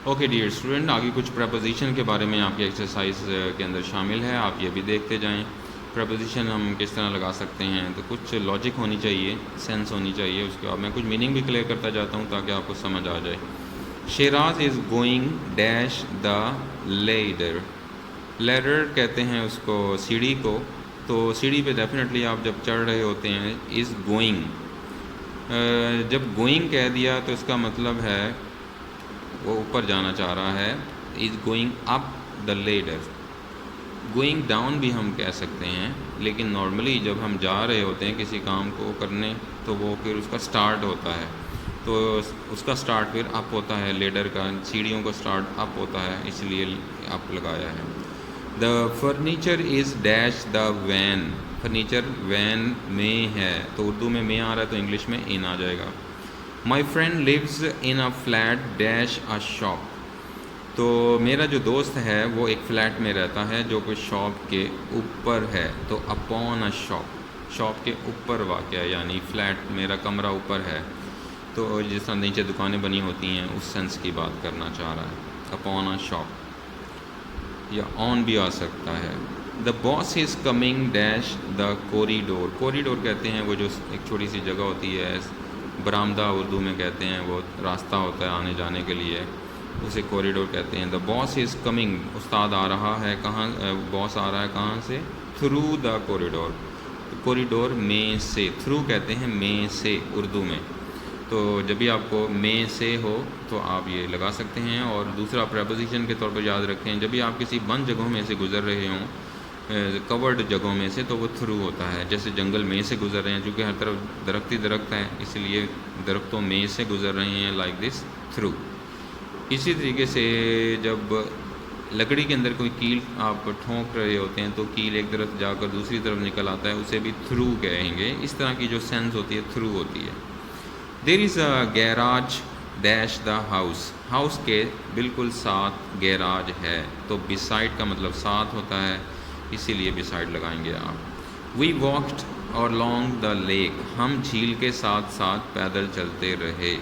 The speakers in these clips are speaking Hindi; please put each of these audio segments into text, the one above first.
ओके डियर स्टूडेंट, आगे कुछ प्रपोजिशन के बारे में आपकी एक्सरसाइज के अंदर शामिल है, आप ये भी देखते जाएं। प्रपोजिशन हम किस तरह लगा सकते हैं, तो कुछ लॉजिक होनी चाहिए, सेंस होनी चाहिए, उसके बाद मैं कुछ मीनिंग भी क्लियर करता जाता हूँ ताकि आपको समझ आ जाए। Sheraz is going dash the ladder. Ladder कहते हैं उसको सीढ़ी को, तो सीढ़ी पे डेफिनेटली आप जब चढ़ रहे होते हैं, इज़ गोइंग, जब गोइंग कह दिया तो इसका मतलब है वो ऊपर जाना चाह रहा है, is going up the ladder. Going down भी हम कह सकते हैं, लेकिन नॉर्मली जब हम जा रहे होते हैं किसी काम को करने तो वो फिर उसका स्टार्ट होता है, तो उसका स्टार्ट फिर अप होता है, लेडर का सीढ़ियों का स्टार्ट अप होता है, इसलिए अप लगाया है। The furniture is dash the van. Furniture van में है, तो उर्दू में आ रहा है तो इंग्लिश में इन आ जाएगा। My friend lives in a flat dash a shop. तो मेरा जो दोस्त है वो एक फ़्लैट में रहता है जो कि शॉप के ऊपर है, तो अपॉन अ शॉप, शॉप के ऊपर वाक़ है, यानी फ़्लैट मेरा कमरा ऊपर है, तो जिस तरह नीचे दुकानें बनी होती हैं उस सेंस की बात करना चाह रहा है। अपॉन अ शॉप या ऑन भी आ सकता है। The boss is coming dash the corridor. Corridor कहते हैं वो जो एक छोटी सी जगह होती है, बरामदा उर्दू में कहते हैं, वो रास्ता होता है आने जाने के लिए, उसे कॉरिडोर कहते हैं। द बॉस इज़ कमिंग, उस्ताद आ रहा है, कहाँ बॉस आ रहा है कहाँ से, थ्रू द कॉरिडोर, कॉरिडोर में से, थ्रू कहते हैं में से उर्दू में, तो जब भी आपको में से हो तो आप ये लगा सकते हैं। और दूसरा प्रपोजिशन के तौर पर याद रखें, जब भी आप किसी बंद जगहों में से गुजर रहे हों, कवर्ड जगहों में से, तो वो थ्रू होता है। जैसे जंगल में से गुजर रहे हैं, चूँकि हर तरफ दरख्त ही दरख्त हैं, इसलिए दरख्तों में से गुजर रहे हैं, लाइक दिस, थ्रू। इसी तरीके से जब लकड़ी के अंदर कोई कील आप ठोंक रहे होते हैं तो कील एक तरफ जाकर दूसरी तरफ निकल आता है, उसे भी थ्रू कहेंगे। इस तरह की जो सेंस होती है थ्रू होती है। There is a garage dash the house. House के बिल्कुल साथ गैराज है, तो बिसाइड का मतलब साथ होता है, इसीलिए बिसाइड लगाएंगे आप। वी वॉक्ड और लॉन्ग द लेक। हम झील के साथ साथ पैदल चलते रहे,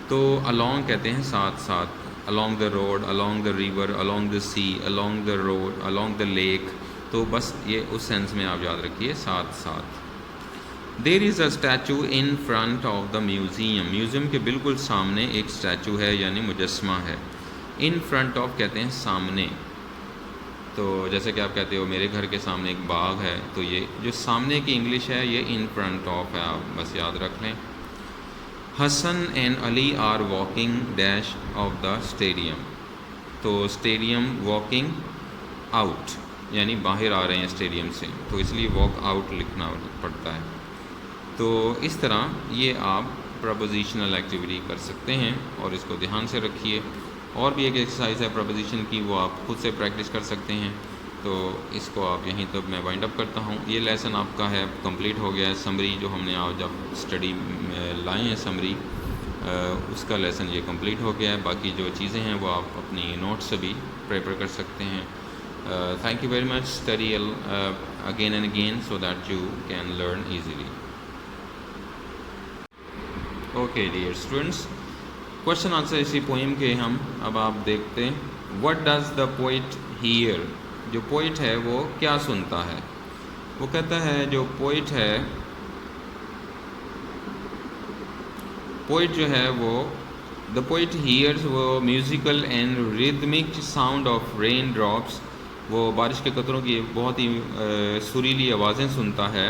तो अलॉन्ग कहते हैं साथ साथ, along the road, along the river, along the sea, along the road, along the lake, तो बस ये उस सेंस में आप याद रखिए, साथ साथ। There is a statue in front of the museum. Museum के बिल्कुल सामने एक स्टैचू है, यानी मुजस्मा है। इन फ्रंट ऑफ कहते हैं सामने, तो जैसे कि आप कहते हो मेरे घर के सामने एक बाग है, तो ये जो सामने की इंग्लिश है ये इन फ्रंट ऑफ है, आप बस याद रख लें। Hasan and Ali are walking dash of the stadium. तो स्टेडियम वॉकिंग आउट, यानी बाहर आ रहे हैं स्टेडियम से, तो इसलिए वॉक आउट लिखना पड़ता है। तो इस तरह ये आप प्रपोजिशनल एक्टिविटी कर सकते हैं और इसको ध्यान से रखिए। और भी एक एक्सरसाइज है प्रपोजिशन की, वो आप खुद से प्रैक्टिस कर सकते हैं। तो इसको आप यहीं तक मैं वाइंड अप करता हूँ। ये लेसन आपका है कंप्लीट हो गया है। समरी जो हमने आज जब स्टडी लाए हैं समरी, उसका लेसन ये कंप्लीट हो गया है। बाकी जो चीज़ें हैं वो आप अपनी नोट्स से भी प्रिपेयर कर सकते हैं। Thank you very much. Study again and again so that you can learn easily. Okay dear students, question answer इसी पोइम के हम अब आप देखते हैं। What does the poet here. जो पोइट है वो क्या सुनता है। वो कहता है जो पोइट है, पोइट जो है वो, द पोइट हियर्स वो musical and rhythmic sound of rain drops. वो बारिश के कतरों की बहुत ही सुरीली आवाज़ें सुनता है।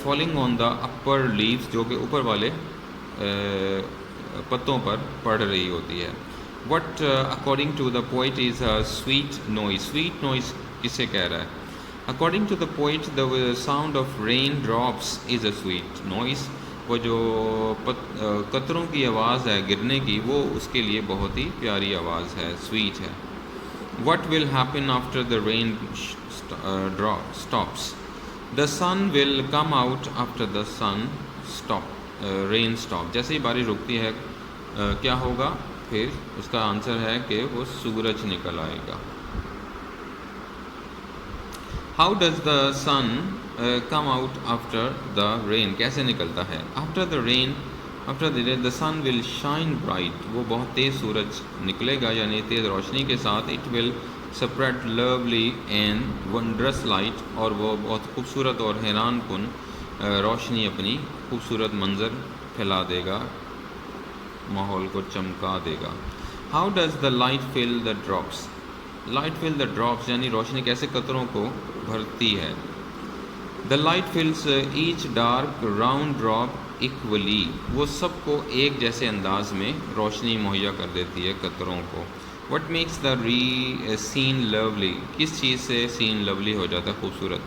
Falling on the upper leaves, जो कि ऊपर वाले पत्तों पर पड़ रही होती है। What according to the poet is a sweet noise. Sweet noise किसे कह रहा है? According to the poet, the sound of rain drops is a sweet noise. वो जो कतरों की आवाज़ है गिरने की, वो उसके लिए बहुत ही प्यारी आवाज़ है, स्वीट है। What will happen after the rain stops? The sun will come out after the sun rain stop. जैसे ही बारिश रुकती है क्या होगा? फिर उसका आंसर है कि वो सूरज निकल आएगा। How does the sun come out after the rain. कैसे निकलता है? After the rain after the day the sun will shine bright, वो बहुत तेज़ सूरज निकलेगा यानी तेज़ रोशनी के साथ। It will spread lovely and wondrous light, और वो बहुत खूबसूरत और हैरान कुन रोशनी अपनी खूबसूरत मंज़र फैला देगा, माहौल को चमका देगा। How does the light fill the drops, light fill the drops यानी रोशनी कैसे कतरों को भरती है। The light fills each dark round drop equally, वो सबको एक जैसे अंदाज में रोशनी मुहैया कर देती है कतरों को। What makes the scene lovely, किस चीज़ से सीन लवली हो जाता है, खूबसूरत।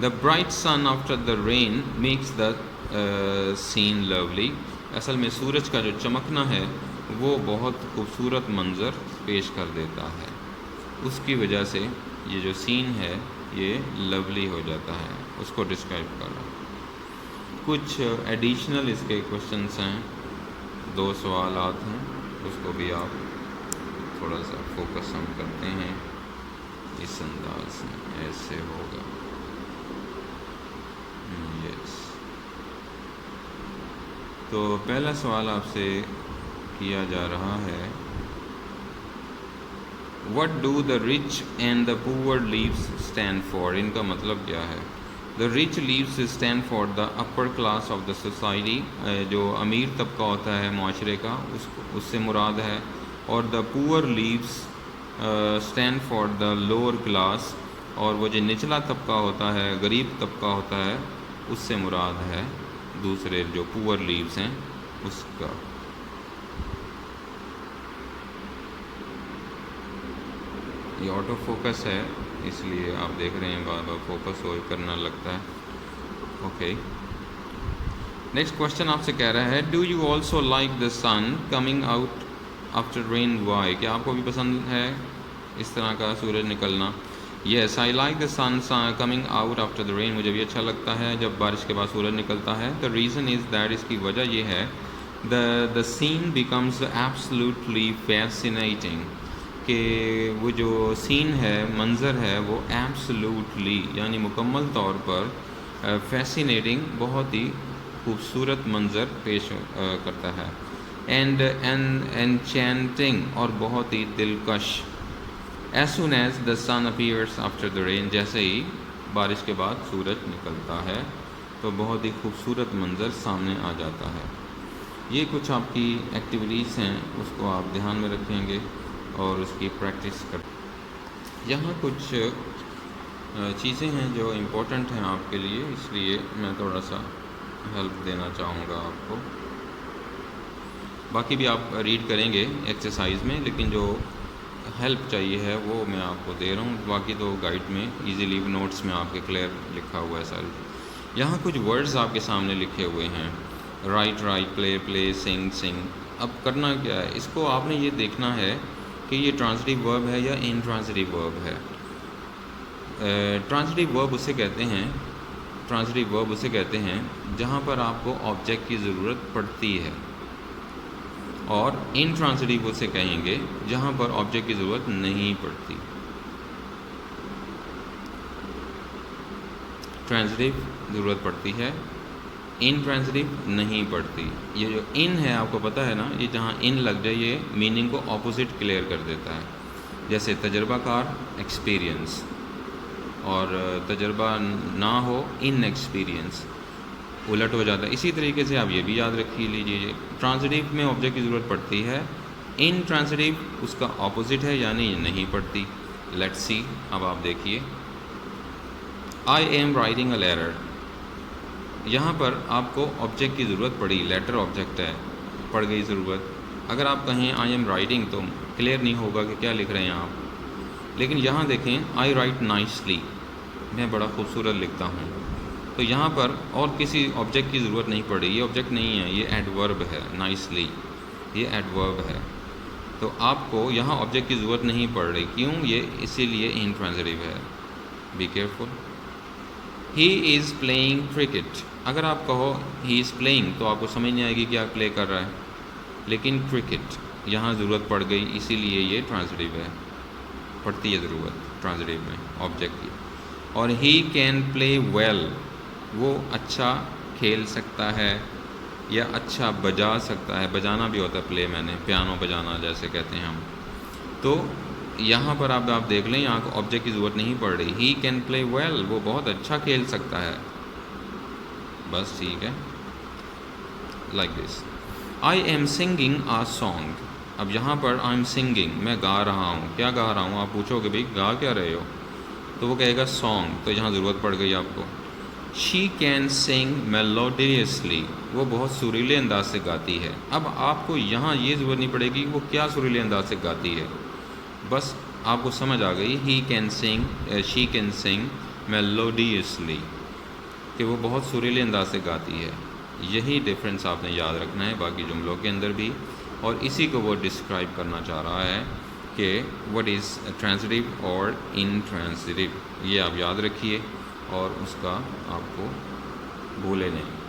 The bright sun after the rain makes the scene lovely, असल में सूरज का जो चमकना है वो बहुत खूबसूरत मंज़र पेश कर देता है, उसकी वजह से ये जो सीन है ये लवली हो जाता है, उसको डिस्क्राइब कर रहा हूँ। कुछ एडिशनल इसके क्वेश्चंस हैं, 2 सवालात हैं, उसको भी आप थोड़ा सा फोकस हम करते हैं इस अंदाज में, ऐसे होगा। यस, तो पहला सवाल आपसे किया जा रहा है, what do the rich and the poor leaves stand for, इनका मतलब क्या है। The rich leaves stand for the upper class of the society, जो अमीर तबका होता है माशरे का उससे मुराद है, और the poor leaves stand for the lower class, और वो जो निचला तबका होता है, गरीब तबका होता है, उससे मुराद है दूसरे जो पुअर लीव्स हैं उसका। ये ऑटो फोकस है इसलिए आप देख रहे हैं बार बार फोकस हो करना लगता है। ओके, नेक्स्ट क्वेश्चन आपसे कह रहा है, do you also like the sun coming out after rain why, क्या आपको भी पसंद है इस तरह का सूरज निकलना। Yes, I like the sun coming out after the rain, मुझे भी अच्छा लगता है जब बारिश के बाद सूरज निकलता है। द रीज़न इज़ दैट, इसकी वजह ये है, the scene becomes absolutely fascinating, कि वो जो सीन है, मंज़र है, वो एब्सोल्युटली यानी मुकम्मल तौर पर फैसिनेटिंग, बहुत ही खूबसूरत मंज़र पेश करता है। एंड एनचैंटिंग, और बहुत ही दिलकश। As soon as the sun appears after the rain, जैसे ही बारिश के बाद सूरज निकलता है तो बहुत ही खूबसूरत मंज़र सामने आ जाता है। ये कुछ आपकी एक्टिविटीज़ हैं, उसको आप ध्यान में रखेंगे और उसकी प्रैक्टिस कर। यहाँ कुछ चीज़ें हैं जो इम्पोर्टेंट हैं आपके लिए, इसलिए मैं थोड़ा सा हेल्प देना चाहूँगा आपको। बाकी भी आप रीड करेंगे एक्सरसाइज में, लेकिन जो हेल्प चाहिए है वो मैं आपको दे रहा हूँ, बाकी तो गाइड में इजीली नोट्स में आपके क्लियर लिखा हुआ है सारी। यहाँ कुछ वर्ड्स आपके सामने लिखे हुए हैं, राइट राइट, प्ले प्ले, सिंग सिंग। अब करना क्या है, इसको आपने ये देखना है कि ये ट्रांजिटिव वर्ब है या इनट्रांजिटिव वर्ब है। ट्रांजिटिव वर्ब उसे कहते हैं, ट्रांजिटिव वर्ब उसे कहते हैं जहाँ पर आपको ऑब्जेक्ट की ज़रूरत पड़ती है, और इनट्रांजिटिव उसे कहेंगे जहाँ पर ऑब्जेक्ट की ज़रूरत नहीं पड़ती। ट्रांजिटिव ज़रूरत पड़ती है, इनट्रांजिटिव नहीं पड़ती। ये जो इन है आपको पता है ना, ये जहाँ इन लग जाए ये मीनिंग को ऑपोजिट क्लियर कर देता है। जैसे तजर्बाकार, एक्सपीरियंस, और तजर्बा ना हो, इन एक्सपीरियंस, उलट हो जाता है। इसी तरीके से आप ये भी याद रख लीजिए, ट्रांजिटिव में ऑब्जेक्ट की ज़रूरत पड़ती है, इन ट्रांजिटिव उसका ऑपोजिट है यानी नहीं पड़ती। लेट्स सी, अब आप देखिए, I am writing a letter, यहाँ पर आपको ऑब्जेक्ट की ज़रूरत पड़ी, लेटर ऑब्जेक्ट है, पड़ गई ज़रूरत। अगर आप कहें आई एम राइटिंग तो क्लियर नहीं होगा कि क्या लिख रहे हैं आप, लेकिन यहाँ देखें, आई राइट नाइसली, मैं बड़ा खूबसूरत लिखता हूँ, तो यहाँ पर और किसी ऑब्जेक्ट की ज़रूरत नहीं पड़ी। ये ऑब्जेक्ट नहीं है, ये एडवर्ब है, नाइसली ये एडवर्ब है, तो आपको यहाँ ऑब्जेक्ट की ज़रूरत नहीं पड़ रही। क्यों? ये इसीलिए इनट्रांजिटिव है, be careful. He is playing cricket, अगर आप कहो ही इज़ प्लेइंग तो आपको समझ नहीं आएगी क्या प्ले कर रहा है, लेकिन क्रिकेट यहाँ ज़रूरत पड़ गई, इसीलिए ये ट्रांजिटिव है, पड़ती है ज़रूरत ट्रांजिटिव में ऑब्जेक्ट की। और ही कैन प्ले वेल, वो अच्छा खेल सकता है, या अच्छा बजा सकता है, बजाना भी होता है प्ले, मैंने पियानो बजाना जैसे कहते हैं हम। तो यहाँ पर आप देख लें, यहाँ को ऑब्जेक्ट की ज़रूरत नहीं पड़ रही। ही कैन प्ले वेल, वो बहुत अच्छा खेल सकता है, बस ठीक है, like this. I am singing uh song, अब यहाँ पर आई एम सिंगिंग, मैं गा रहा हूँ। क्या गा रहा हूँ? आप पूछोगे भाई गा क्या रहे हो, तो वो कहेगा सॉन्ग, तो यहाँ ज़रूरत पड़ गई आपको। शी कैन सिंग मेलोडियसली, वो बहुत सुरीले अंदाज से गाती है। अब आपको यहाँ ये ज़रूरत नहीं पड़ेगी कि वो क्या सुरीले अंदाज से गाती है, बस आपको समझ आ गई he can sing, she can sing melodiously, कि वो बहुत सुरीले अंदाज से गाती है। यही डिफरेंस आपने याद रखना है बाकी जुमलों के अंदर भी, और इसी को वो डिस्क्राइब करना चाह रहा है कि व्हाट इज़ ट्रांजिटिव और इंट्रांजिटिव। ये आप याद रखिए और उसका आपको भूले नहीं।